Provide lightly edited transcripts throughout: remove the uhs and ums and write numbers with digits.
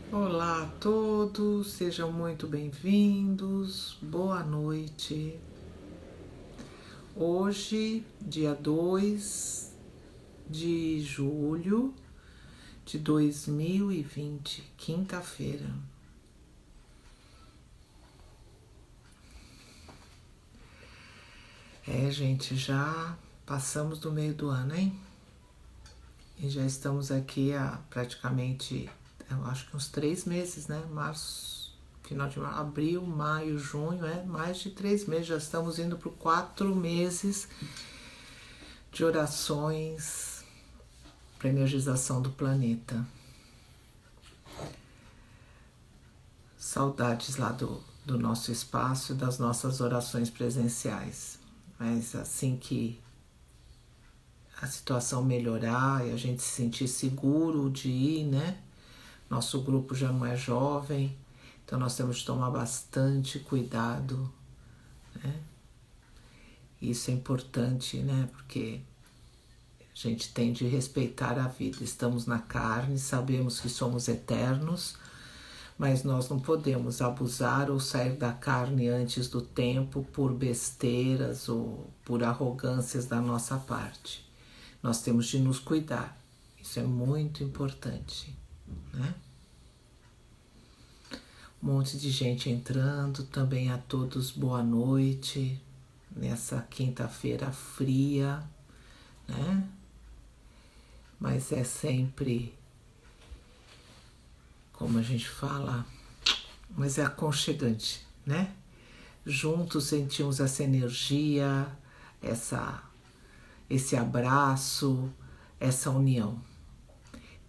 Olá a todos, sejam muito bem-vindos, boa noite. Hoje, dia 2 de julho de 2020, quinta-feira. Gente, já passamos do meio do ano, hein? E já estamos aqui há praticamente, eu acho que uns 3 meses, né? Março, final de março, abril, maio, junho, mais de 3 meses. Já estamos indo para 4 meses de orações para energização do planeta. Saudades lá do nosso espaço e das nossas orações presenciais. Mas assim que a situação melhorar e a gente se sentir seguro de ir, né? Nosso grupo já não é jovem, então nós temos de tomar bastante cuidado, né? Isso é importante, né? Porque a gente tem de respeitar a vida. Estamos na carne, sabemos que somos eternos, mas nós não podemos abusar ou sair da carne antes do tempo por besteiras ou por arrogâncias da nossa parte. Nós temos de nos cuidar. Isso é muito importante, né? Um monte de gente entrando, também a todos boa noite, nessa quinta-feira fria, né? Mas é sempre, como a gente fala, mas é aconchegante, né? Juntos sentimos essa energia, esse abraço, essa união.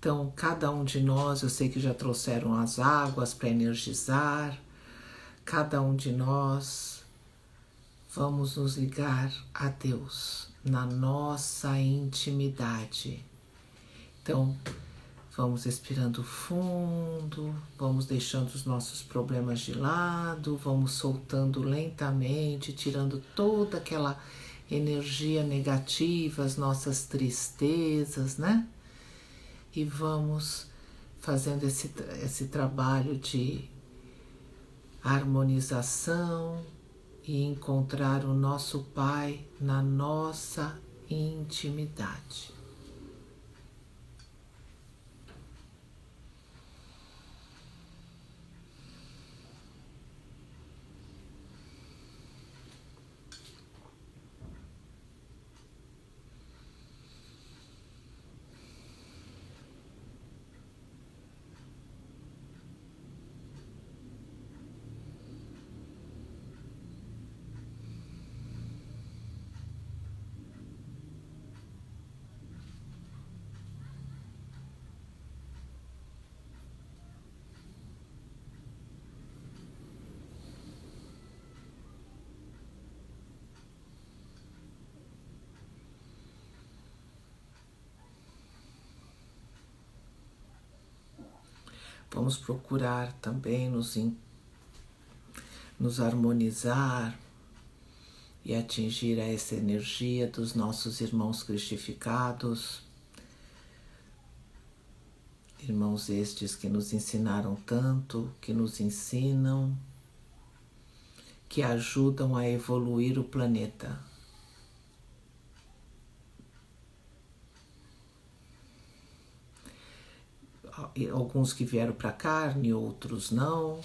Então, cada um de nós, eu sei que já trouxeram as águas para energizar, cada um de nós vamos nos ligar a Deus na nossa intimidade. Então, vamos respirando fundo, vamos deixando os nossos problemas de lado, vamos soltando lentamente, tirando toda aquela energia negativa, as nossas tristezas, né? E vamos fazendo esse trabalho de harmonização e encontrar o nosso Pai na nossa intimidade. Vamos procurar também nos harmonizar e atingir essa energia dos nossos irmãos cristificados, irmãos estes que nos ensinaram tanto, que nos ensinam, que ajudam a evoluir o planeta. Alguns que vieram para a carne, outros não,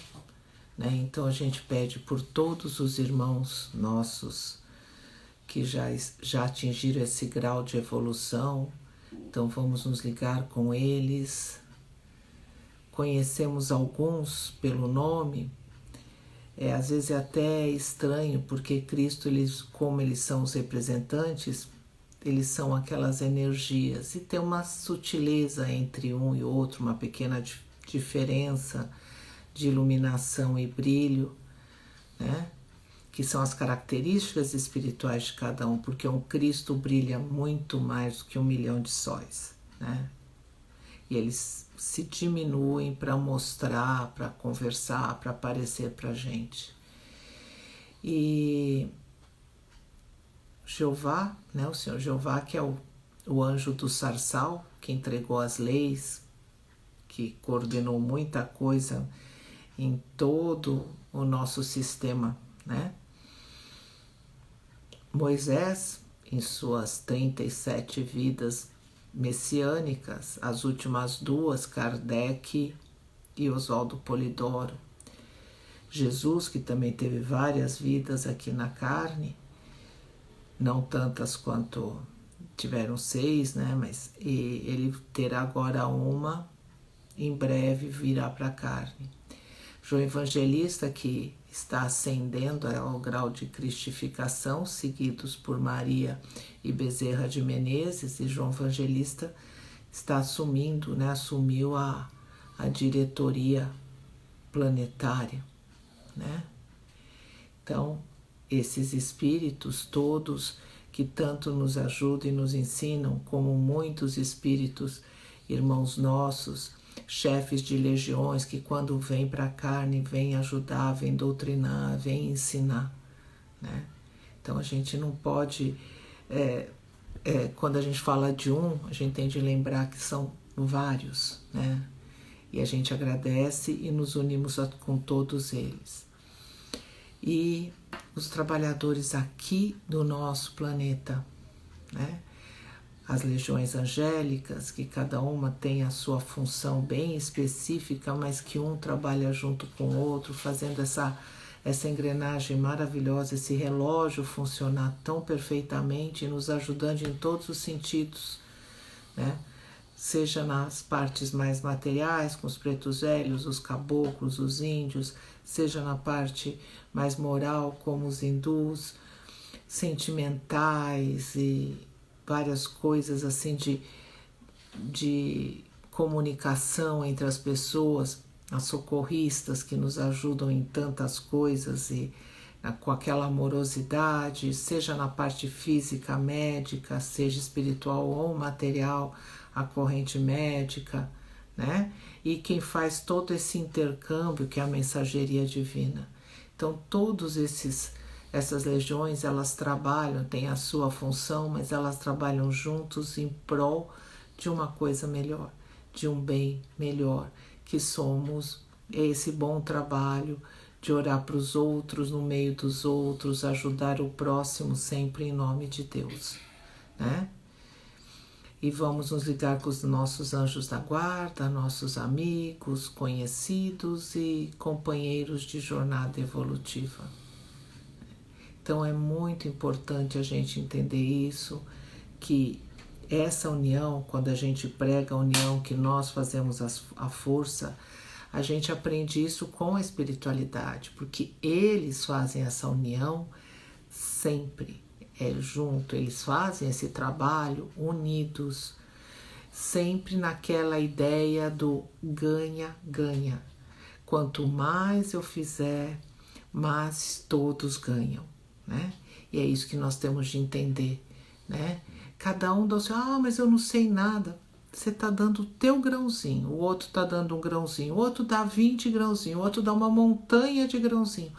né? Então a gente pede por todos os irmãos nossos que já atingiram esse grau de evolução. Então vamos nos ligar com eles. Conhecemos alguns pelo nome, às vezes é até estranho, porque Cristo, como eles são os representantes, eles são aquelas energias, e tem uma sutileza entre um e outro, uma pequena diferença de iluminação e brilho, né? Que são as características espirituais de cada um, porque um Cristo brilha muito mais do que 1.000.000 de sóis, né? E eles se diminuem para mostrar, para conversar, para aparecer para a gente. E Jeová, né, o Senhor Jeová, que é o anjo do Sarsal, que entregou as leis, que coordenou muita coisa em todo o nosso sistema, né? Moisés, em suas 37 vidas messiânicas, as últimas 2, Kardec e Oswaldo Polidoro. Jesus, que também teve várias vidas aqui na carne, não tantas quanto tiveram 6, né? Mas ele terá agora uma, em breve virá para a carne. João Evangelista, que está ascendendo ao grau de cristificação, seguidos por Maria e Bezerra de Menezes, e João Evangelista está assumindo, né? Assumiu a diretoria planetária, né? Então, esses espíritos todos que tanto nos ajudam e nos ensinam, como muitos espíritos, irmãos nossos, chefes de legiões, que quando vêm para a carne, vêm ajudar, vêm doutrinar, vêm ensinar, né? Então a gente não pode, quando a gente fala de um, a gente tem de lembrar que são vários, né? E a gente agradece e nos unimos com todos eles. E os trabalhadores aqui do nosso planeta, né? As legiões angélicas, que cada uma tem a sua função bem específica, mas que um trabalha junto com o outro, fazendo essa engrenagem maravilhosa, esse relógio funcionar tão perfeitamente, nos ajudando em todos os sentidos, né? Seja nas partes mais materiais, com os pretos velhos, os caboclos, os índios, seja na parte mais moral, como os hindus, sentimentais e várias coisas assim de comunicação entre as pessoas, as socorristas que nos ajudam em tantas coisas e com aquela amorosidade, seja na parte física, médica, seja espiritual ou material, a corrente médica, né? E quem faz todo esse intercâmbio, que é a mensageria divina. Então, todos essas legiões, elas trabalham, têm a sua função, mas elas trabalham juntos em prol de uma coisa melhor, de um bem melhor, que somos esse bom trabalho de orar para os outros, no meio dos outros, ajudar o próximo sempre em nome de Deus, né? E vamos nos ligar com os nossos anjos da guarda, nossos amigos, conhecidos e companheiros de jornada evolutiva. Então é muito importante a gente entender isso, que essa união, quando a gente prega a união, que nós fazemos a força, a gente aprende isso com a espiritualidade, porque eles fazem essa união sempre. Junto, eles fazem esse trabalho unidos, sempre naquela ideia do ganha-ganha. Quanto mais eu fizer, mais todos ganham, né? E é isso que nós temos de entender, né? Cada um dá o seu, mas eu não sei nada. Você está dando o teu grãozinho, o outro está dando um grãozinho, o outro dá 20 grãozinhos, o outro dá uma montanha de grãozinho.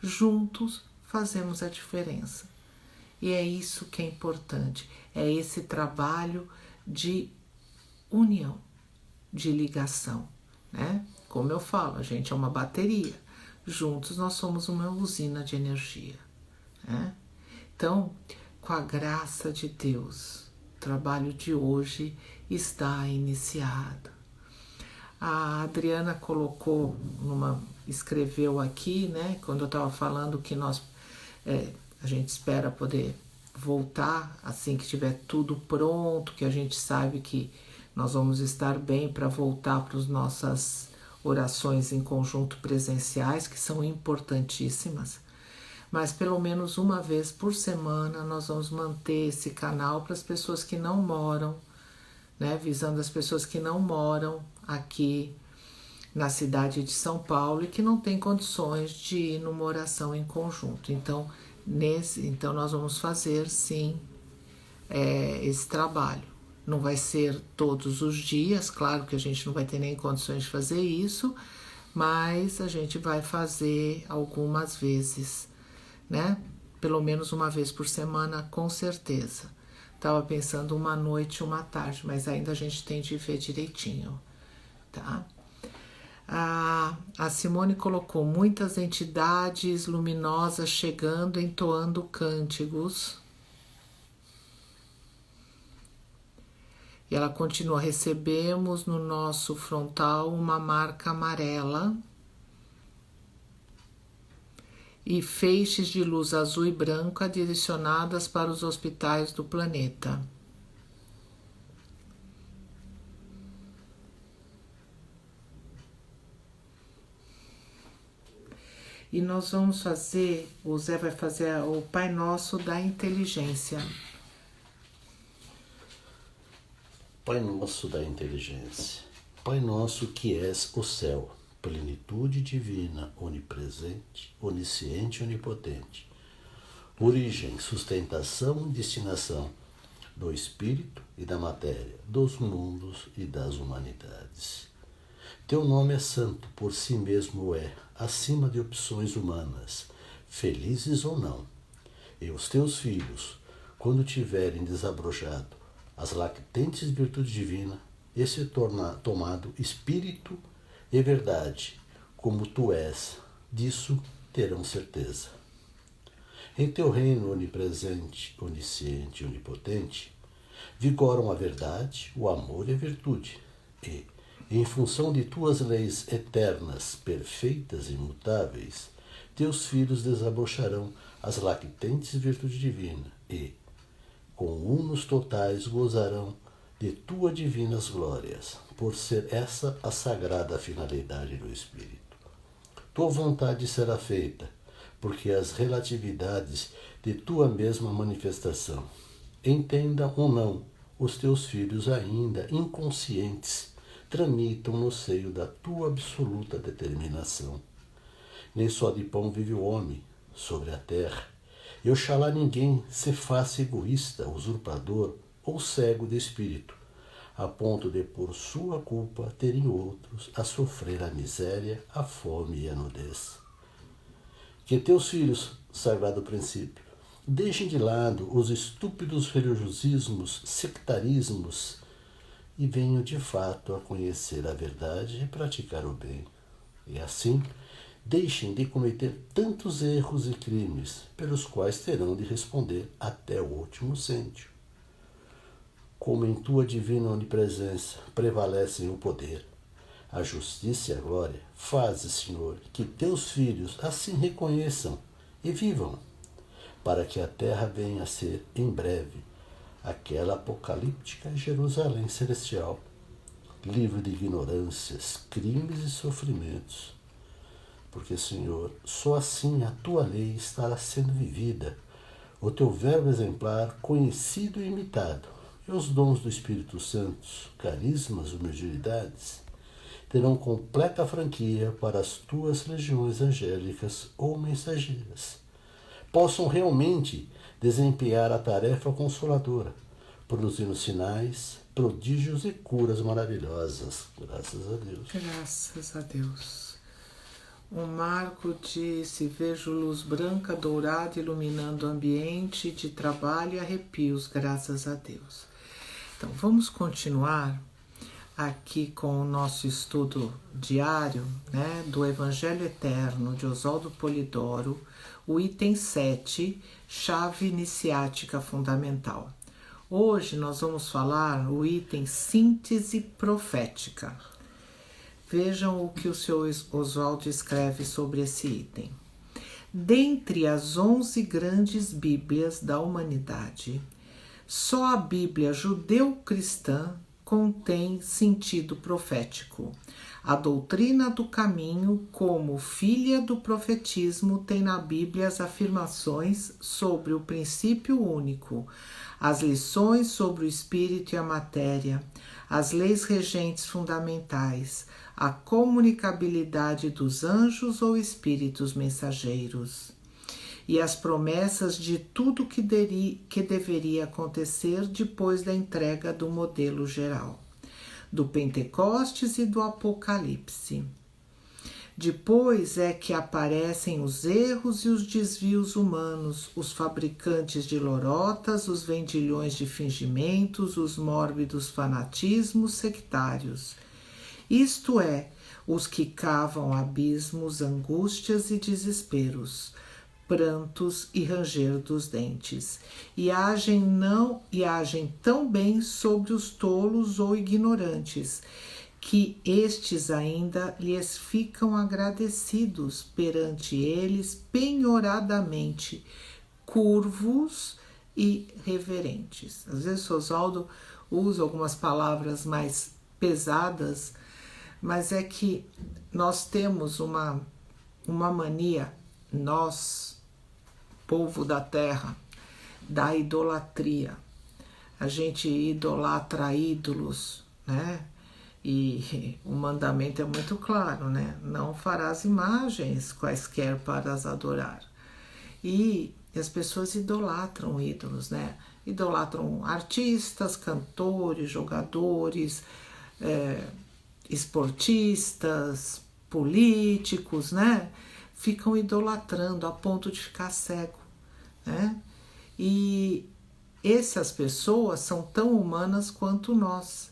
Juntos fazemos a diferença. E é isso que é importante, é esse trabalho de união, de ligação, né? Como eu falo, a gente é uma bateria, juntos nós somos uma usina de energia, né? Então, com a graça de Deus, o trabalho de hoje está iniciado. A Adriana escreveu aqui, né? Quando eu estava falando que a gente espera poder voltar assim que tiver tudo pronto, que a gente sabe que nós vamos estar bem para voltar para as nossas orações em conjunto presenciais, que são importantíssimas. Mas pelo menos uma vez por semana nós vamos manter esse canal para as pessoas que não moram, né? Visando as pessoas que não moram aqui na cidade de São Paulo e que não têm condições de ir numa oração em conjunto. Então nós vamos fazer sim esse trabalho. Não vai ser todos os dias, claro que a gente não vai ter nem condições de fazer isso, mas a gente vai fazer algumas vezes, né? Pelo menos uma vez por semana, com certeza. Estava pensando uma noite e uma tarde, mas ainda a gente tem de ver direitinho. tá? A Simone colocou muitas entidades luminosas chegando, entoando cânticos. E ela continua: recebemos no nosso frontal uma marca amarela e feixes de luz azul e branca direcionadas para os hospitais do planeta. E nós vamos fazer, o Zé vai fazer o Pai Nosso da inteligência. Pai Nosso da inteligência. Pai Nosso que és o céu, plenitude divina, onipresente, onisciente, onipotente. Origem, sustentação e destinação do espírito e da matéria, dos mundos e das humanidades. Teu nome é santo, por si mesmo é, acima de opções humanas, felizes ou não. E os teus filhos, quando tiverem desabrojado as lactentes virtudes divinas, e se tornar tomado espírito e verdade, como tu és, disso terão certeza. Em teu reino onipresente, onisciente e onipotente, vigoram a verdade, o amor e a virtude, e, em função de tuas leis eternas, perfeitas e imutáveis, teus filhos desabrocharão as lactentes virtudes divinas e, com unos totais, gozarão de tuas divinas glórias, por ser essa a sagrada finalidade do Espírito. Tua vontade será feita, porque as relatividades de tua mesma manifestação, entendam ou não, os teus filhos ainda inconscientes, tramitam no seio da tua absoluta determinação. Nem só de pão vive o homem sobre a terra, e oxalá ninguém se faça egoísta, usurpador ou cego de espírito, a ponto de por sua culpa terem outros a sofrer a miséria, a fome e a nudez. Que teus filhos, sagrado princípio, deixem de lado os estúpidos religiosismos, sectarismos, e venham de fato a conhecer a verdade e praticar o bem. E assim, deixem de cometer tantos erros e crimes, pelos quais terão de responder até o último cêntimo. Como em tua divina onipresença prevalecem o poder, a justiça e a glória, faze, Senhor, que teus filhos assim reconheçam e vivam, para que a terra venha a ser, em breve, aquela apocalíptica Jerusalém celestial, livre de ignorâncias, crimes e sofrimentos. Porque, Senhor, só assim a tua lei estará sendo vivida, o teu verbo exemplar conhecido e imitado, e os dons do Espírito Santo, carismas, humildades, terão completa franquia para as tuas legiões angélicas ou mensageiras, possam realmente desempenhar a tarefa consoladora, produzindo sinais, prodígios e curas maravilhosas. Graças a Deus. Graças a Deus. O Marco disse: vejo luz branca, dourada, iluminando o ambiente de trabalho e arrepios, graças a Deus. Então, vamos continuar aqui com o nosso estudo diário, né, do Evangelho Eterno de Oswaldo Polidoro, o item 7, chave iniciática fundamental. Hoje nós vamos falar o item síntese profética. Vejam o que o senhor Oswaldo escreve sobre esse item. Dentre as 11 grandes Bíblias da humanidade, só a Bíblia judeu-cristã contém sentido profético. A doutrina do caminho, como filha do profetismo, tem na Bíblia as afirmações sobre o princípio único, as lições sobre o espírito e a matéria, as leis regentes fundamentais, a comunicabilidade dos anjos ou espíritos mensageiros, e as promessas de tudo que deveria acontecer depois da entrega do modelo geral, do Pentecostes e do Apocalipse. Depois é que aparecem os erros e os desvios humanos, os fabricantes de lorotas, os vendilhões de fingimentos, os mórbidos fanatismos sectários. isto é, os que cavam abismos, angústias e desesperos, prantos e ranger dos dentes, e agem tão bem sobre os tolos ou ignorantes, que estes ainda lhes ficam agradecidos perante eles penhoradamente, curvos e reverentes. Às vezes o Oswaldo usa algumas palavras mais pesadas, mas é que nós temos uma mania, nós, povo da terra, da idolatria. A gente idolatra ídolos, né? E o mandamento é muito claro, né? Não farás imagens quaisquer para as adorar. E as pessoas idolatram ídolos, né? Idolatram artistas, cantores, jogadores, esportistas, políticos, né? Ficam idolatrando a ponto de ficar cego, né? E essas pessoas são tão humanas quanto nós.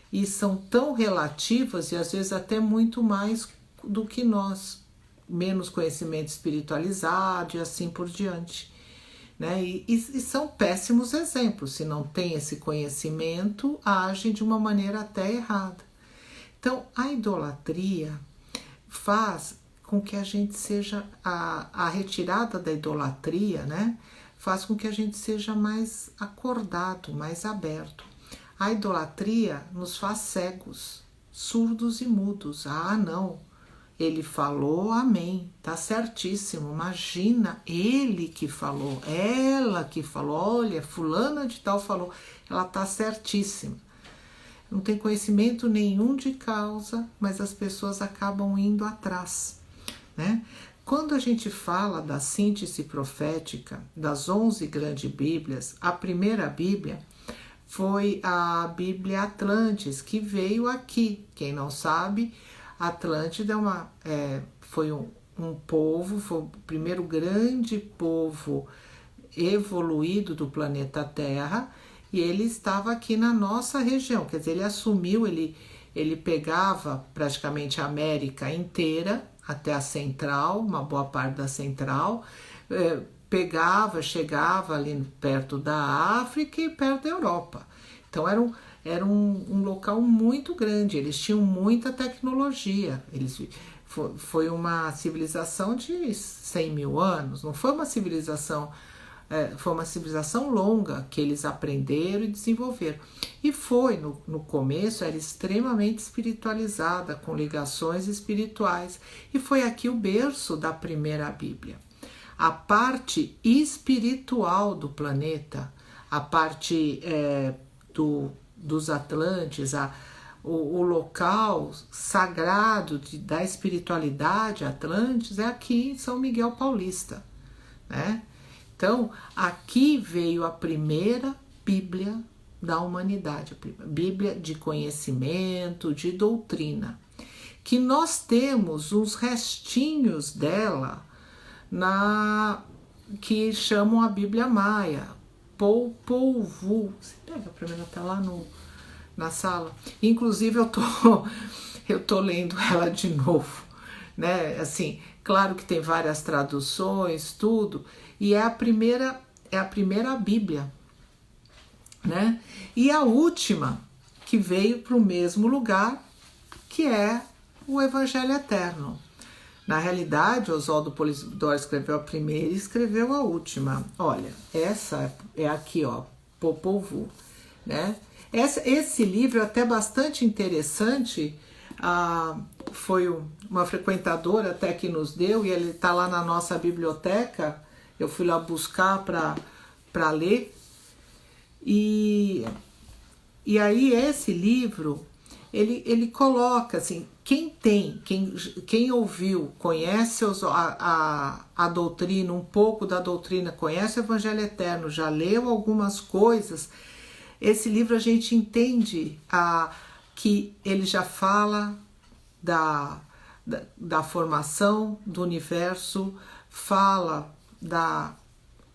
E são tão relativas e às vezes até muito mais do que nós, menos conhecimento espiritualizado e assim por diante, né? E são péssimos exemplos, se não tem esse conhecimento, agem de uma maneira até errada. Então, a idolatria faz com que a gente seja, a retirada da idolatria, né? Faz com que a gente seja mais acordado, mais aberto. A idolatria nos faz cegos, surdos e mudos. Ah, não, ele falou, amém, tá certíssimo. Imagina, ele que falou, ela que falou, olha, fulana de tal falou, ela tá certíssima. Não tem conhecimento nenhum de causa, mas as pessoas acabam indo atrás, né? Quando a gente fala da síntese profética das 11 grandes Bíblias, a primeira Bíblia foi a Bíblia Atlantis, que veio aqui. Quem não sabe, Atlântida foi um povo, foi o primeiro grande povo evoluído do planeta Terra, e ele estava aqui na nossa região. Quer dizer, ele assumiu, ele pegava praticamente a América inteira, até a Central, uma boa parte da Central, chegava ali perto da África e perto da Europa. Então era um local muito grande, eles tinham muita tecnologia, foi uma civilização de 100 mil anos, não foi uma civilização, foi uma civilização longa que eles aprenderam e desenvolveram. E foi, no começo, era extremamente espiritualizada, com ligações espirituais, e foi aqui o berço da primeira Bíblia. A parte espiritual do planeta, a parte dos Atlantes, o local sagrado da espiritualidade Atlantes é aqui em São Miguel Paulista, né? Então, aqui veio a primeira Bíblia da humanidade, a Bíblia de conhecimento, de doutrina, que nós temos uns restinhos dela que chamam a Bíblia Maia, Popol Vuh. Você pega para mim, ela tá lá na sala. Inclusive eu tô lendo ela de novo, né? Assim, claro que tem várias traduções, tudo, e é a primeira Bíblia, né? E a última que veio para o mesmo lugar, que é o Evangelho Eterno. Na realidade, Oswaldo Polidoro escreveu a primeira e escreveu a última. Olha, essa é aqui, ó, Popol Vuh, né? Esse livro é até bastante interessante. Foi uma frequentadora até que nos deu, e ele está lá na nossa biblioteca. Eu fui lá buscar para ler. E aí esse livro, ele coloca assim, quem ouviu, conhece a doutrina, um pouco da doutrina, conhece o Evangelho Eterno, já leu algumas coisas, esse livro a gente entende que ele já fala da formação do universo, fala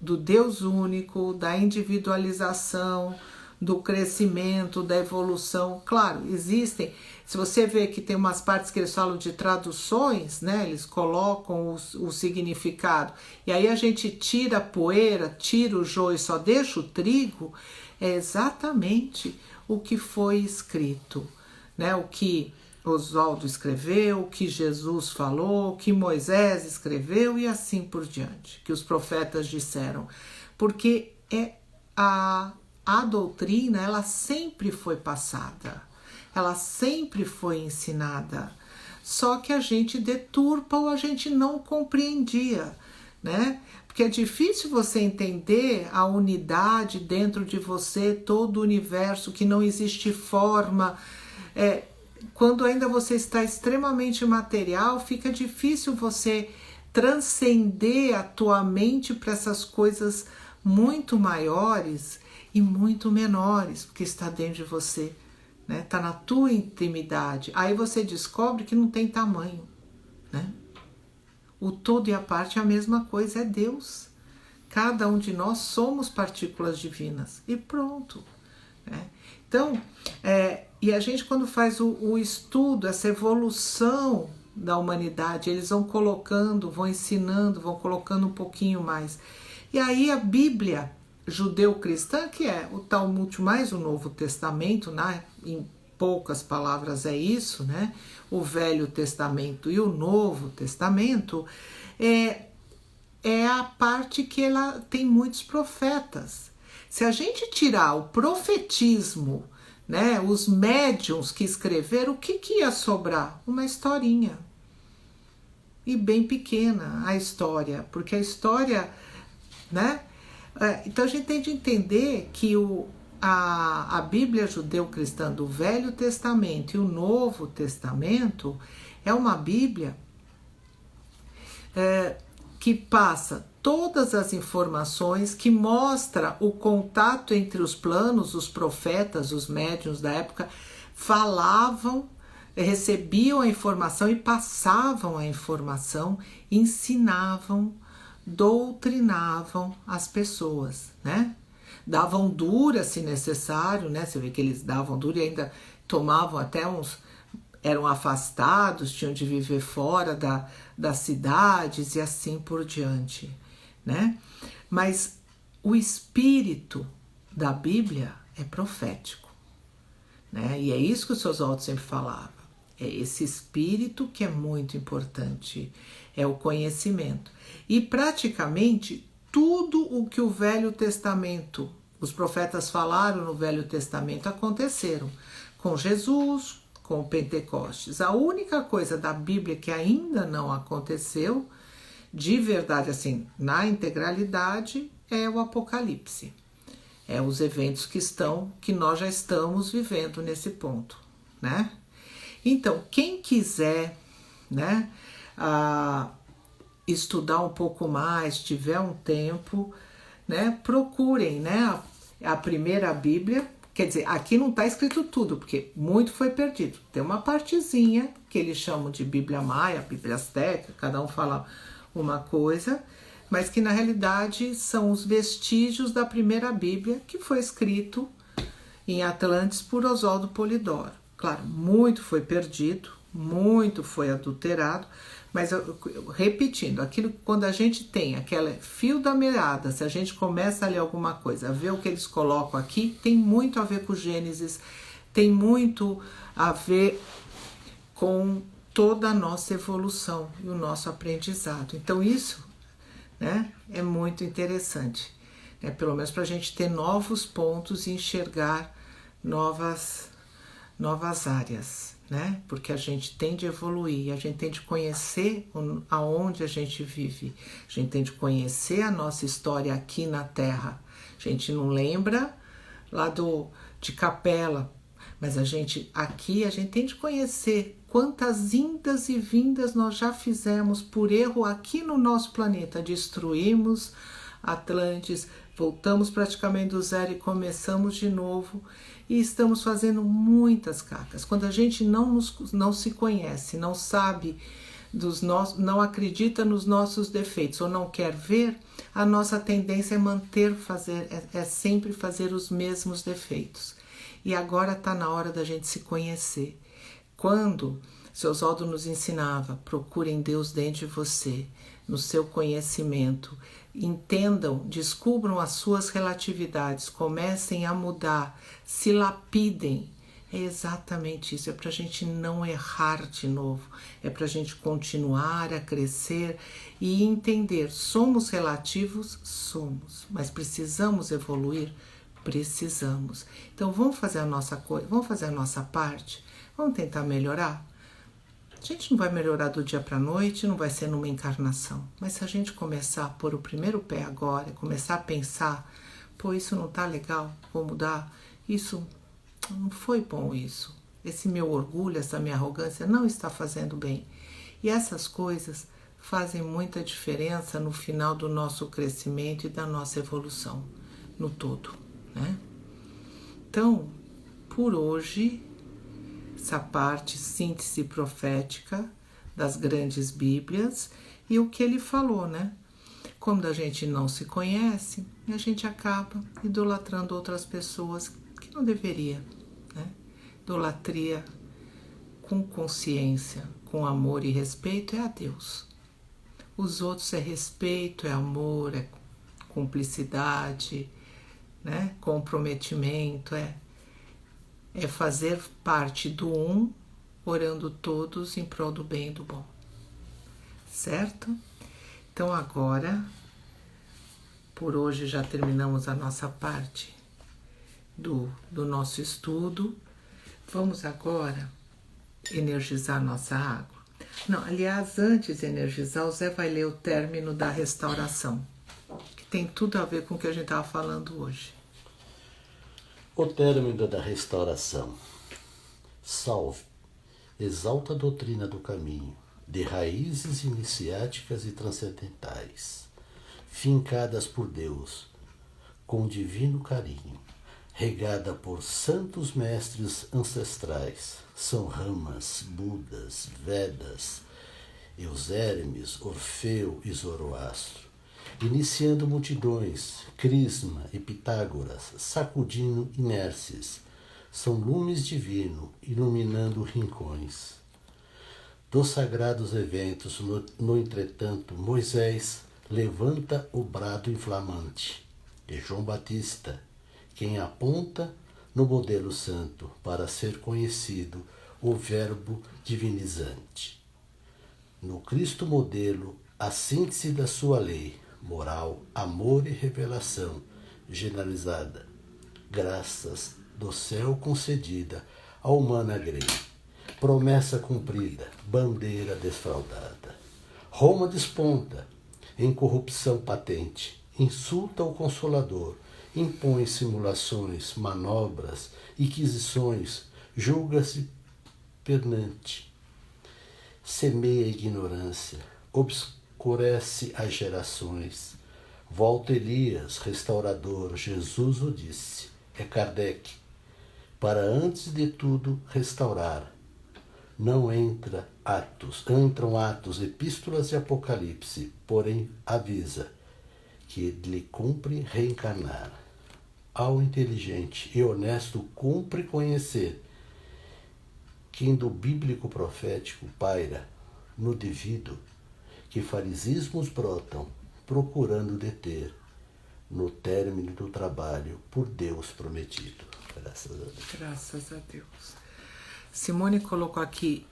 do Deus único, da individualização, do crescimento, da evolução. Claro, existem, se você vê que tem umas partes que eles falam de traduções, né? Eles colocam o significado, e aí a gente tira a poeira, tira o joio e só deixa o trigo, é exatamente o que foi escrito, né? O que Oswaldo escreveu, o que Jesus falou, o que Moisés escreveu e assim por diante, que os profetas disseram, porque a doutrina, ela sempre foi passada, ela sempre foi ensinada, só que a gente deturpa ou a gente não compreendia, né? Porque é difícil você entender a unidade dentro de você, todo o universo, que não existe forma. Quando ainda você está extremamente material, fica difícil você transcender a tua mente para essas coisas muito maiores e muito menores, porque está dentro de você, né? Está na tua intimidade. Aí você descobre que não tem tamanho, né? O todo e a parte é a mesma coisa, é Deus. Cada um de nós somos partículas divinas e pronto, né? Então, e a gente, quando faz o estudo, essa evolução da humanidade, eles vão colocando, vão ensinando, vão colocando um pouquinho mais. E aí a Bíblia judeu-cristã, que é o Talmud mais o Novo Testamento, né? Em poucas palavras é isso, né? O Velho Testamento e o Novo Testamento, é a parte que ela tem muitos profetas. Se a gente tirar o profetismo, né, os médiuns que escreveram, o que ia sobrar? Uma historinha. E bem pequena a história, porque a história, né? Então a gente tem de entender que a Bíblia judeu-cristã do Velho Testamento e o Novo Testamento é uma Bíblia que passa todas as informações, que mostra o contato entre os planos, os profetas, os médiuns da época falavam, recebiam a informação e passavam a informação, ensinavam, doutrinavam as pessoas, né? Davam dura se necessário, né? Você vê que eles davam dura e ainda tomavam até eram afastados, tinham de viver fora das cidades e assim por diante, né? Mas o espírito da Bíblia é profético, né? E é isso que o Oswaldo sempre falava. É esse espírito que é muito importante, é o conhecimento. E praticamente tudo o que o Velho Testamento, os profetas falaram no Velho Testamento, aconteceram com Jesus, com o Pentecostes. A única coisa da Bíblia que ainda não aconteceu, de verdade, assim, na integralidade, é o Apocalipse. É os eventos que nós já estamos vivendo nesse ponto, né? Então, quem quiser, né, estudar um pouco mais, tiver um tempo, né, procurem, né, a primeira Bíblia. Quer dizer, aqui não está escrito tudo, porque muito foi perdido. Tem uma partezinha que eles chamam de Bíblia Maia, Bíblia Azteca, cada um fala uma coisa, mas que na realidade são os vestígios da primeira Bíblia, que foi escrito em Atlantis por Oswaldo Polidoro. Claro, muito foi perdido, muito foi adulterado, mas repetindo, aquilo que quando a gente tem aquele fio da meada, se a gente começa a ler alguma coisa, a ver o que eles colocam aqui, tem muito a ver com Gênesis, tem muito a ver com toda a nossa evolução e o nosso aprendizado. Então isso, né, é muito interessante, né, pelo menos para a gente ter novos pontos e enxergar novas áreas, né? Porque a gente tem de evoluir, a gente tem de conhecer aonde a gente vive, a gente tem de conhecer a nossa história aqui na Terra. A gente não lembra lá de Capela, mas a gente tem de conhecer quantas indas e vindas nós já fizemos por erro aqui no nosso planeta. Destruímos Atlantis, voltamos praticamente do zero e começamos de novo. E estamos fazendo muitas cacas. Quando a gente não se conhece, não sabe não acredita nos nossos defeitos ou não quer ver, a nossa tendência é sempre fazer os mesmos defeitos. E agora está na hora da gente se conhecer. Quando seu Oswaldo nos ensinava, procurem Deus dentro de você, no seu conhecimento, entendam, descubram as suas relatividades, comecem a mudar, se lapidem. É exatamente isso, é para a gente não errar de novo, é para a gente continuar a crescer e entender, somos relativos? Somos, mas precisamos evoluir? Precisamos. Então vamos fazer a nossa coisa, vamos fazer a nossa parte, vamos tentar melhorar? A gente não vai melhorar do dia para a noite, não vai ser numa encarnação, mas se a gente começar a pôr o primeiro pé agora, começar a pensar, pô, isso não tá legal, vou mudar, isso... não foi bom isso. Esse meu orgulho, essa minha arrogância não está fazendo bem. E essas coisas fazem muita diferença no final do nosso crescimento e da nossa evolução no todo, né? Então, por hoje, essa parte síntese profética das grandes Bíblias e o que ele falou, né? Quando a gente não se conhece, a gente acaba idolatrando outras pessoas que não deveria, né? Idolatria com consciência, com amor e respeito é a Deus. Os outros é respeito, é amor, é cumplicidade, né? Comprometimento, é fazer parte do um, orando todos em prol do bem e do bom. Certo? Então agora, por hoje já terminamos a nossa parte do nosso estudo. Vamos agora energizar nossa água. Não, aliás, antes de energizar, o Zé vai ler o término da restauração, que tem tudo a ver com o que a gente estava falando hoje. O término da restauração. Salve, exalta a doutrina do caminho, de raízes iniciáticas e transcendentais, fincadas por Deus, com divino carinho, regada por santos mestres ancestrais, São Ramas, Budas, Vedas, Eusérmes, Orfeu e Zoroastro, iniciando multidões, Crisma e Pitágoras, sacudindo inércias, são lumes divino, iluminando rincões. Dos sagrados eventos, no entretanto, Moisés levanta o brado inflamante, e João Batista, quem aponta no modelo santo para ser conhecido o verbo divinizante. No Cristo modelo, a síntese da sua lei, moral, amor e revelação generalizada, graças do céu concedida à humana grei, promessa cumprida, bandeira desfraldada. Roma desponta, em corrupção patente, insulta o Consolador, impõe simulações, manobras, inquisições, julga-se pernante, semeia ignorância, obscurece as gerações. Volta Elias, restaurador, Jesus o disse, é Kardec, para antes de tudo restaurar. Não entram atos, epístolas e apocalipse, porém avisa que lhe cumpre reencarnar. Ao inteligente e honesto cumpre conhecer quem do bíblico profético paira no devido, que farisismos brotam, procurando deter no término do trabalho por Deus prometido. Graças a Deus. Graças a Deus. Simone colocou aqui,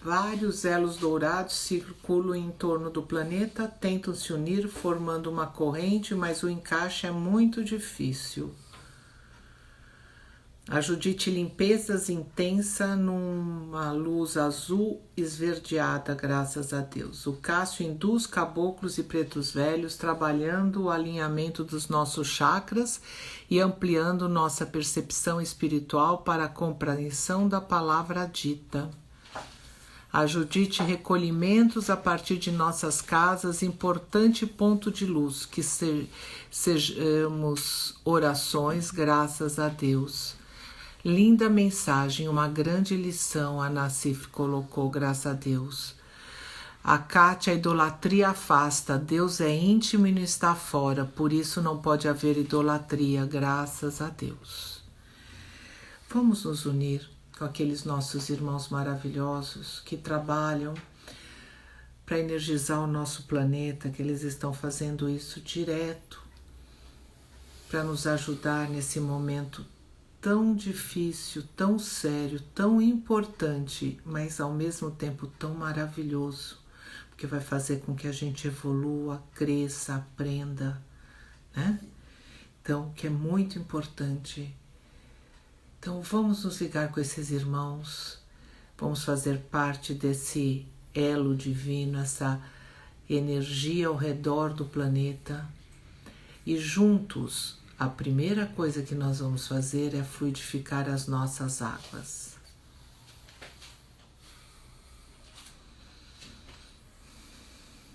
vários elos dourados circulam em torno do planeta, tentam se unir formando uma corrente, mas o encaixe é muito difícil. A Judite limpezas intensa numa luz azul esverdeada, graças a Deus. O Cássio induz caboclos e pretos velhos trabalhando o alinhamento dos nossos chakras e ampliando nossa percepção espiritual para a compreensão da palavra dita. A Judite recolhimentos a partir de nossas casas, importante ponto de luz, que sejamos orações, graças a Deus. Linda mensagem, uma grande lição, a Nassif colocou, graças a Deus. Acate a idolatria afasta, Deus é íntimo e não está fora, por isso não pode haver idolatria, graças a Deus. Vamos nos unir com aqueles nossos irmãos maravilhosos que trabalham para energizar o nosso planeta, que eles estão fazendo isso direto, para nos ajudar nesse momento tão difícil, tão sério, tão importante, mas ao mesmo tempo tão maravilhoso, porque vai fazer com que a gente evolua, cresça, aprenda, né? Então, que é muito importante. Então, vamos nos ligar com esses irmãos, vamos fazer parte desse elo divino, essa energia ao redor do planeta, e juntos, a primeira coisa que nós vamos fazer é fluidificar as nossas águas.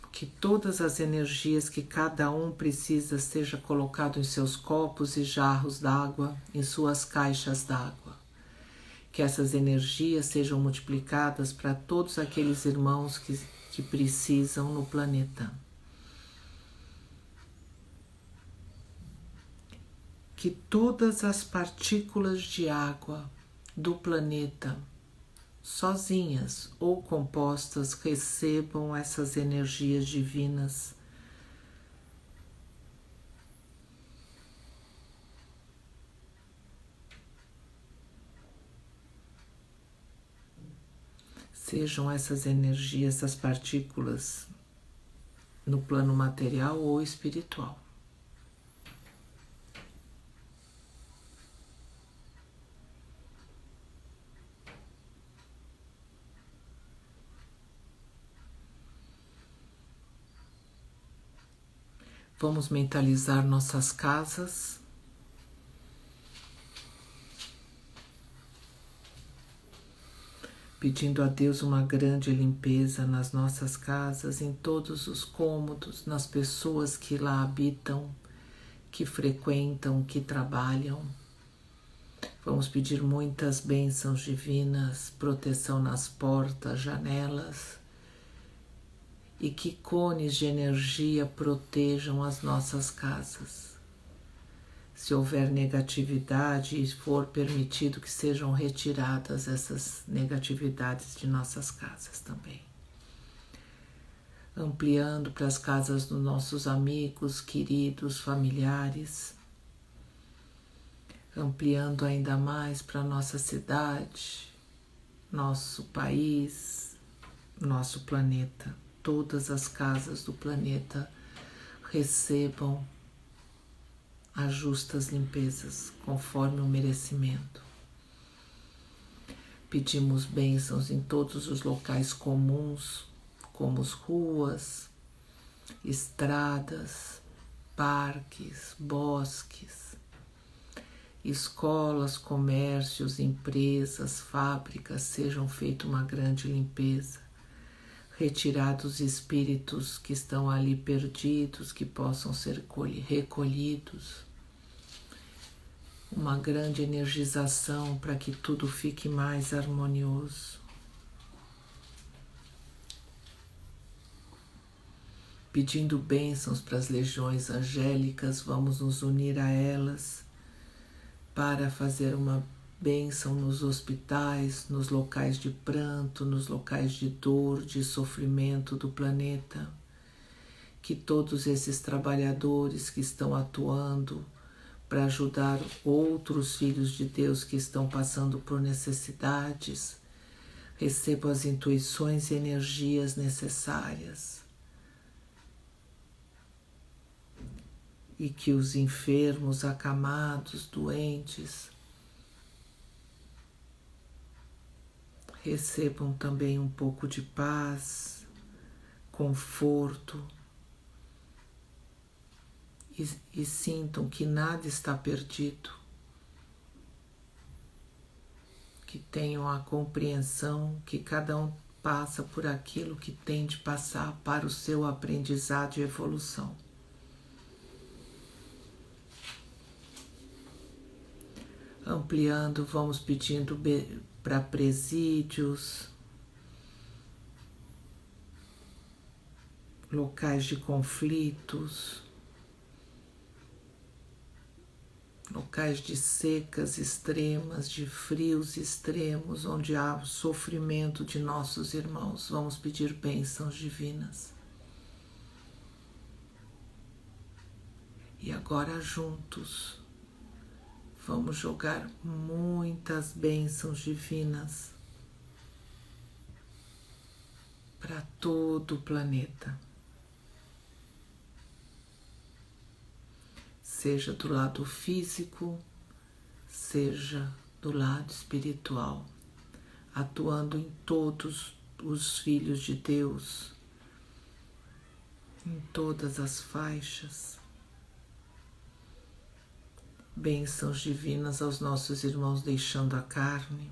Que todas as energias que cada um precisa seja colocado em seus copos e jarros d'água, em suas caixas d'água. Que essas energias sejam multiplicadas para todos aqueles irmãos que precisam no planeta. Que todas as partículas de água do planeta, sozinhas ou compostas, recebam essas energias divinas. Sejam essas energias, essas partículas, no plano material ou espiritual. Vamos mentalizar nossas casas. Pedindo a Deus uma grande limpeza nas nossas casas, em todos os cômodos, nas pessoas que lá habitam, que frequentam, que trabalham. Vamos pedir muitas bênçãos divinas, proteção nas portas, janelas, e que cones de energia protejam as nossas casas. Se houver negatividade e for permitido que sejam retiradas essas negatividades de nossas casas também. Ampliando para as casas dos nossos amigos, queridos, familiares. Ampliando ainda mais para a nossa cidade, nosso país, nosso planeta. Todas as casas do planeta recebam as justas limpezas, conforme o merecimento. Pedimos bênçãos em todos os locais comuns, como as ruas, estradas, parques, bosques, escolas, comércios, empresas, fábricas, sejam feita uma grande limpeza. Retirados espíritos que estão ali perdidos, que possam ser recolhidos. Uma grande energização para que tudo fique mais harmonioso. Pedindo bênçãos para as legiões angélicas, vamos nos unir a elas para fazer uma bênção nos hospitais, nos locais de pranto, nos locais de dor, de sofrimento do planeta. Que todos esses trabalhadores que estão atuando para ajudar outros filhos de Deus que estão passando por necessidades, recebam as intuições e energias necessárias. E que os enfermos, acamados, doentes, recebam também um pouco de paz, conforto e sintam que nada está perdido, que tenham a compreensão que cada um passa por aquilo que tem de passar para o seu aprendizado e evolução. Ampliando, vamos pedindo para presídios, locais de conflitos, locais de secas extremas, de frios extremos, onde há o sofrimento de nossos irmãos. Vamos pedir bênçãos divinas. E agora juntos, vamos jogar muitas bênçãos divinas para todo o planeta. Seja do lado físico, seja do lado espiritual, atuando em todos os filhos de Deus, em todas as faixas. Bênçãos divinas aos nossos irmãos deixando a carne.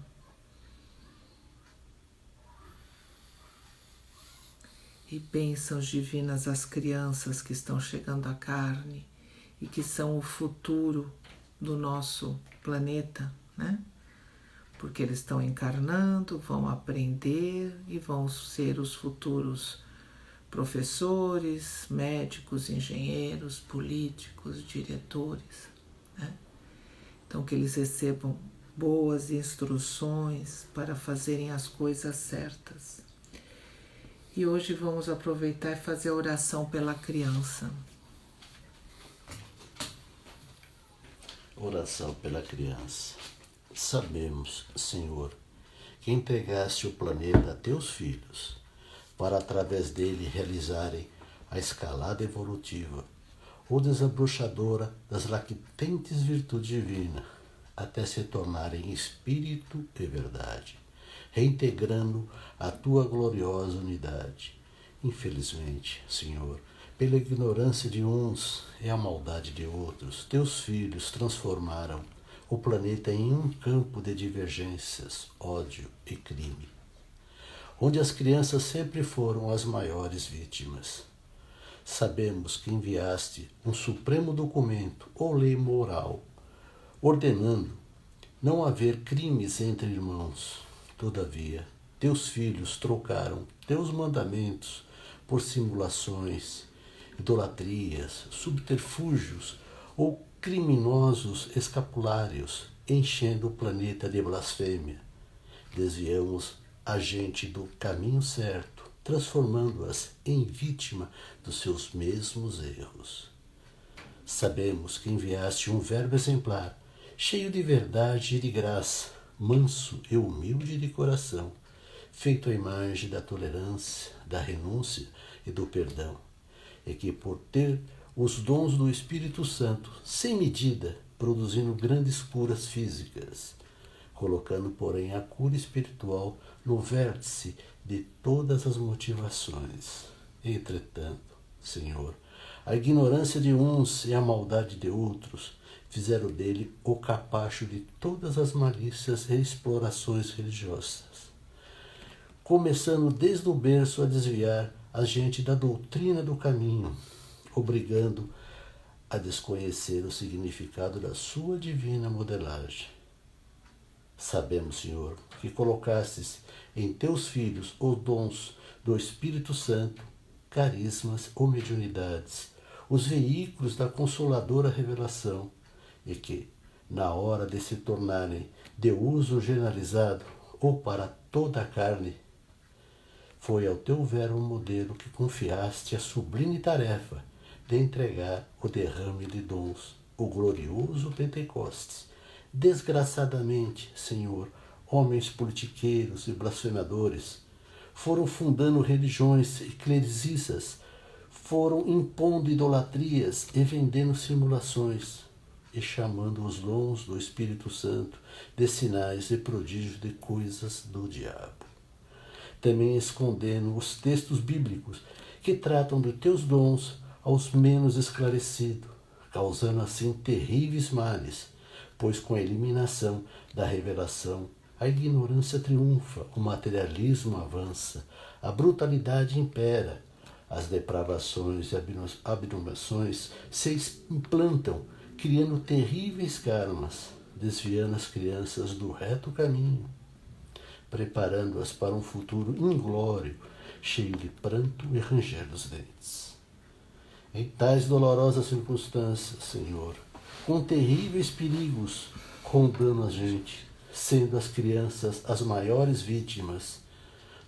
E bênçãos divinas às crianças que estão chegando à carne e que são o futuro do nosso planeta, né? Porque eles estão encarnando, vão aprender e vão ser os futuros professores, médicos, engenheiros, políticos, diretores, né? Então que eles recebam boas instruções para fazerem as coisas certas. E hoje vamos aproveitar e fazer a oração pela criança. Oração pela criança. Sabemos, Senhor, que entregaste o planeta a teus filhos, para através dele realizarem a escalada evolutiva, ou desabrochadora das lactentes virtudes divinas, até se tornarem espírito e verdade, reintegrando a tua gloriosa unidade. Infelizmente, Senhor, pela ignorância de uns e a maldade de outros, teus filhos transformaram o planeta em um campo de divergências, ódio e crime, onde as crianças sempre foram as maiores vítimas. Sabemos que enviaste um supremo documento ou lei moral, ordenando não haver crimes entre irmãos. Todavia, teus filhos trocaram teus mandamentos por simulações, idolatrias, subterfúgios ou criminosos escapulários, enchendo o planeta de blasfêmia. Desviamos a gente do caminho certo, transformando-as em vítima dos seus mesmos erros. Sabemos que enviaste um verbo exemplar, cheio de verdade e de graça, manso e humilde de coração, feito à imagem da tolerância, da renúncia e do perdão, e que por ter os dons do Espírito Santo, sem medida, produzindo grandes curas físicas, colocando, porém, a cura espiritual no vértice de todas as motivações. Entretanto, Senhor, a ignorância de uns e a maldade de outros fizeram dele o capacho de todas as malícias e explorações religiosas, começando desde o berço a desviar a gente da doutrina do caminho, obrigando a desconhecer o significado da sua divina modelagem. Sabemos, Senhor, que colocastes em teus filhos os dons do Espírito Santo, carismas ou mediunidades, os veículos da consoladora revelação, e que, na hora de se tornarem de uso generalizado ou para toda a carne, foi ao teu verbo modelo que confiaste a sublime tarefa de entregar o derrame de dons, o glorioso Pentecostes. Desgraçadamente, Senhor, homens politiqueiros e blasfemadores foram fundando religiões eclesiastas, foram impondo idolatrias e vendendo simulações, e chamando os dons do Espírito Santo de sinais e prodígios de coisas do diabo. Também escondendo os textos bíblicos que tratam de teus dons aos menos esclarecidos, causando assim terríveis males, pois com a eliminação da revelação a ignorância triunfa, o materialismo avança, a brutalidade impera, as depravações e abominações se implantam, criando terríveis karmas, desviando as crianças do reto caminho, preparando-as para um futuro inglório, cheio de pranto e ranger dos dentes. Em tais dolorosas circunstâncias, Senhor, com terríveis perigos rondando a gente, sendo as crianças as maiores vítimas,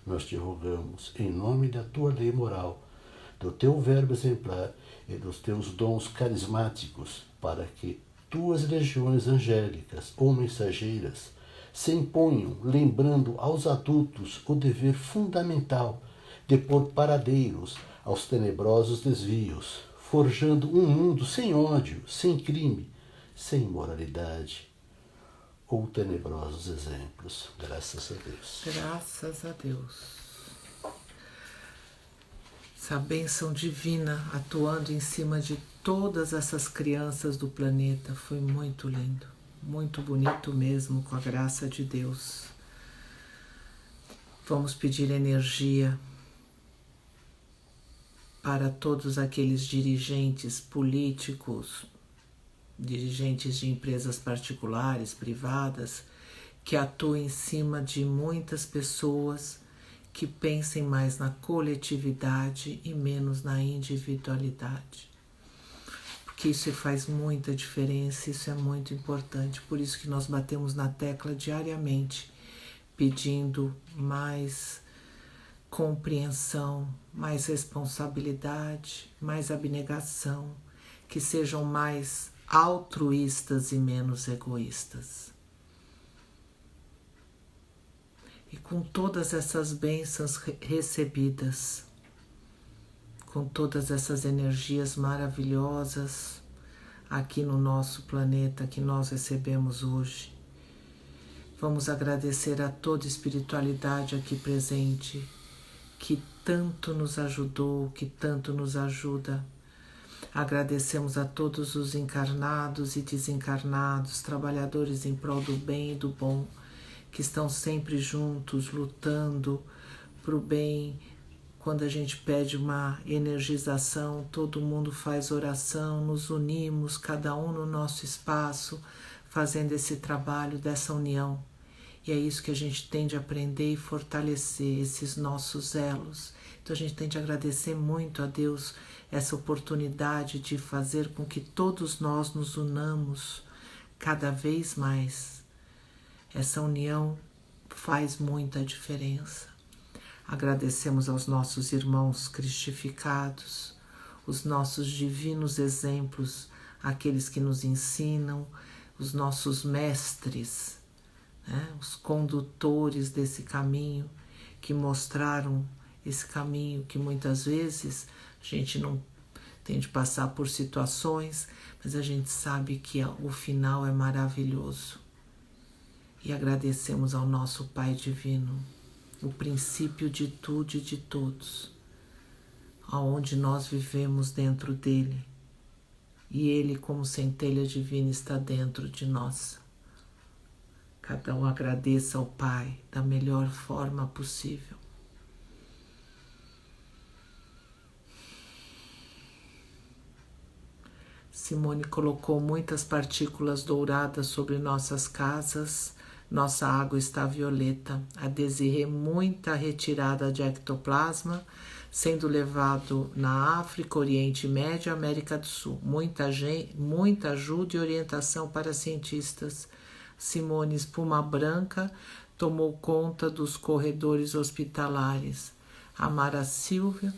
nós te rogamos, em nome da tua lei moral, do teu verbo exemplar e dos teus dons carismáticos, para que tuas legiões angélicas ou mensageiras se imponham, lembrando aos adultos o dever fundamental de pôr paradeiros aos tenebrosos desvios, forjando um mundo sem ódio, sem crime, sem imoralidade ou tenebrosos exemplos. Graças a Deus. Graças a Deus. Essa bênção divina atuando em cima de todas essas crianças do planeta foi muito lindo, muito bonito mesmo, com a graça de Deus. Vamos pedir energia para todos aqueles dirigentes políticos, dirigentes de empresas particulares, privadas, que atuam em cima de muitas pessoas que pensem mais na coletividade e menos na individualidade. Porque isso faz muita diferença, isso é muito importante. Por isso que nós batemos na tecla diariamente, pedindo mais compreensão, mais responsabilidade, mais abnegação, que sejam mais altruístas e menos egoístas. E com todas essas bênçãos recebidas, com todas essas energias maravilhosas aqui no nosso planeta que nós recebemos hoje, vamos agradecer a toda espiritualidade aqui presente, que tanto nos ajudou, que tanto nos ajuda. Agradecemos a todos os encarnados e desencarnados, trabalhadores em prol do bem e do bom, que estão sempre juntos, lutando para o bem. Quando a gente pede uma energização, todo mundo faz oração, nos unimos, cada um no nosso espaço, fazendo esse trabalho dessa união. E é isso que a gente tem de aprender e fortalecer, esses nossos elos. Então a gente tem de agradecer muito a Deus essa oportunidade de fazer com que todos nós nos unamos cada vez mais. Essa união faz muita diferença. Agradecemos aos nossos irmãos cristificados, os nossos divinos exemplos, aqueles que nos ensinam, os nossos mestres, né? Os condutores desse caminho, que mostraram esse caminho que muitas vezes a gente não tem de passar por situações, mas a gente sabe que o final é maravilhoso. E agradecemos ao nosso Pai Divino, o princípio de tudo e de todos, aonde nós vivemos dentro dele, e ele, como centelha divina, está dentro de nós. Cada um agradeça ao Pai da melhor forma possível. Simone colocou muitas partículas douradas sobre nossas casas. Nossa água está violeta. A Desirê, muita retirada de ectoplasma, sendo levado na África, Oriente Médio e América do Sul. Muita ajuda e orientação para cientistas. Simone, espuma branca, tomou conta dos corredores hospitalares. Amara Silvia,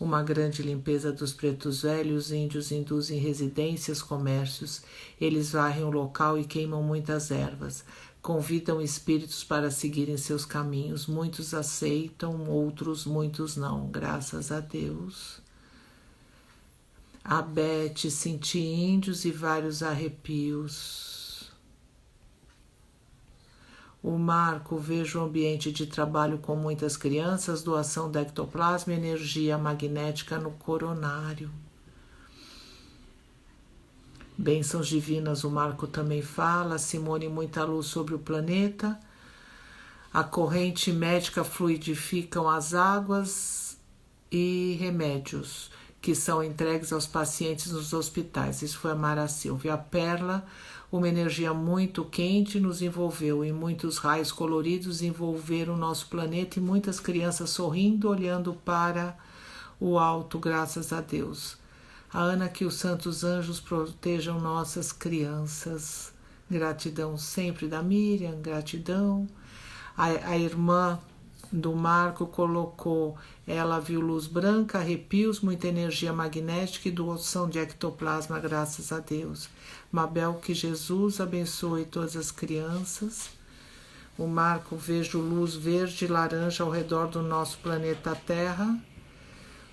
uma grande limpeza dos pretos velhos. Índios induzem residências, comércios. Eles varrem o local e queimam muitas ervas. Convidam espíritos para seguirem seus caminhos. Muitos aceitam, muitos não. Graças a Deus. A Beth, senti índios e vários arrepios. O Marco, vejo o ambiente de trabalho com muitas crianças, doação de ectoplasma e energia magnética no coronário. Bênçãos divinas, o Marco também fala. Simone, muita luz sobre o planeta. A corrente médica fluidificam as águas e remédios que são entregues aos pacientes nos hospitais. Isso foi a Mara Silva. A Perla, uma energia muito quente nos envolveu e muitos raios coloridos envolveram o nosso planeta e muitas crianças sorrindo, olhando para o alto, graças a Deus. A Ana, que os santos anjos protejam nossas crianças. Gratidão sempre da Miriam, gratidão. A irmã do Marco colocou, ela viu luz branca, arrepios, muita energia magnética e doação de ectoplasma, graças a Deus. Mabel, que Jesus abençoe todas as crianças. O Marco, vejo luz verde e laranja ao redor do nosso planeta Terra.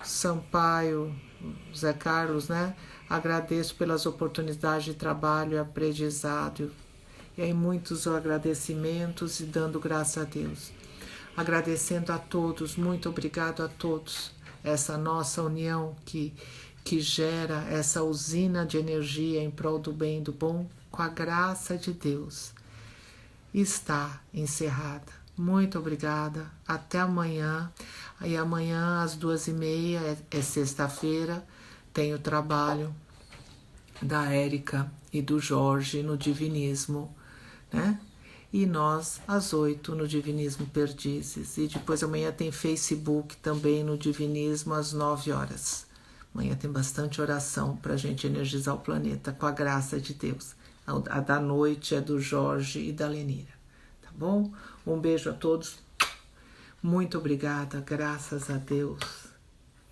Sampaio, Zé Carlos, né? Agradeço pelas oportunidades de trabalho e aprendizado. E aí muitos agradecimentos e dando graças a Deus. Agradecendo a todos, muito obrigado a todos. Essa nossa união que gera essa usina de energia em prol do bem e do bom, com a graça de Deus, está encerrada. Muito obrigada. Até amanhã. Aí amanhã às 2h30 é sexta-feira. Tem o trabalho da Érica e do Jorge no Divinismo, né? E nós às 8 no Divinismo Perdizes. E depois amanhã tem Facebook também no Divinismo às 9 horas. Amanhã tem bastante oração para a gente energizar o planeta com a graça de Deus. A da noite é do Jorge e da Lenira. Tá bom? Um beijo a todos. Muito obrigada, graças a Deus.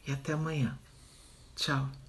E até amanhã. Tchau.